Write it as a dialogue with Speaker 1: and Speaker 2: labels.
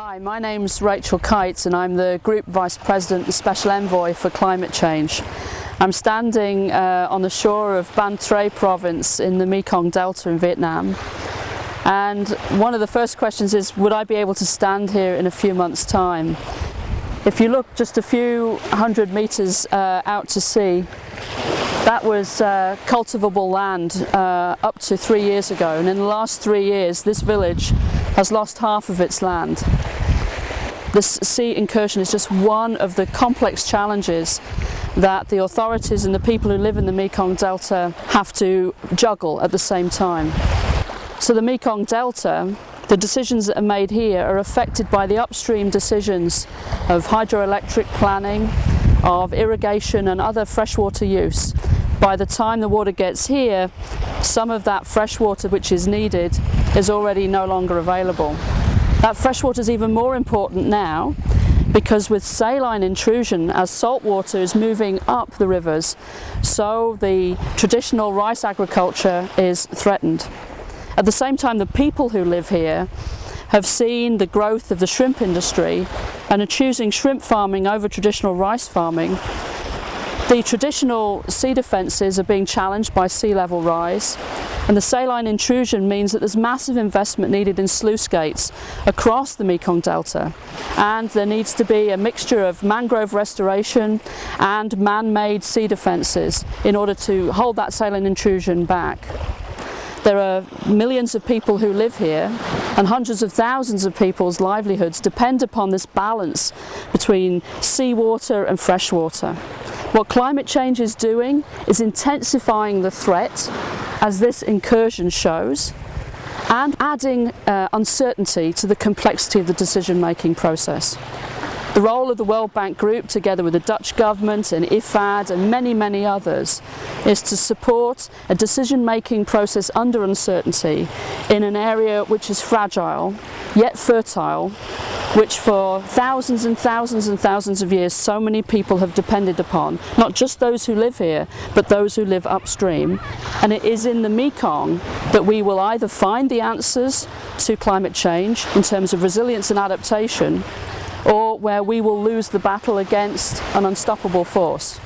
Speaker 1: Hi, my name's Rachel Kyte and I'm the Group Vice President and Special Envoy for Climate Change. I'm standing on the shore of Ban Tre province in the Mekong Delta in Vietnam, and one of the first questions is, would I be able to stand here in a few months' time? If you look just a few hundred meters out to sea, that was cultivable land up to 3 years ago, and in the last 3 years this village has lost half of its land. This sea incursion is just one of the complex challenges that the authorities and the people who live in the Mekong Delta have to juggle at the same time. So the Mekong Delta, the decisions that are made here are affected by the upstream decisions of hydroelectric planning, of irrigation and other freshwater use. By the time the water gets here, some of that fresh water which is needed is already no longer available. That fresh water is even more important now because with saline intrusion, as salt water is moving up the rivers, so the traditional rice agriculture is threatened. At the same time, the people who live here have seen the growth of the shrimp industry and are choosing shrimp farming over traditional rice farming. The traditional sea defences are being challenged by sea level rise, and the saline intrusion means that there's massive investment needed in sluice gates across the Mekong Delta, and there needs to be a mixture of mangrove restoration and man-made sea defences in order to hold that saline intrusion back. There are millions of people who live here, and hundreds of thousands of people's livelihoods depend upon this balance between seawater and freshwater. What climate change is doing is intensifying the threat, as this incursion shows, and adding uncertainty to the complexity of the decision-making process. The role of the World Bank Group, together with the Dutch government and IFAD and many others, is to support a decision-making process under uncertainty in an area which is fragile, yet fertile, which for thousands and thousands and thousands of years so many people have depended upon, not just those who live here, but those who live upstream. And it is in the Mekong that we will either find the answers to climate change in terms of resilience and adaptation, or where we will lose the battle against an unstoppable force.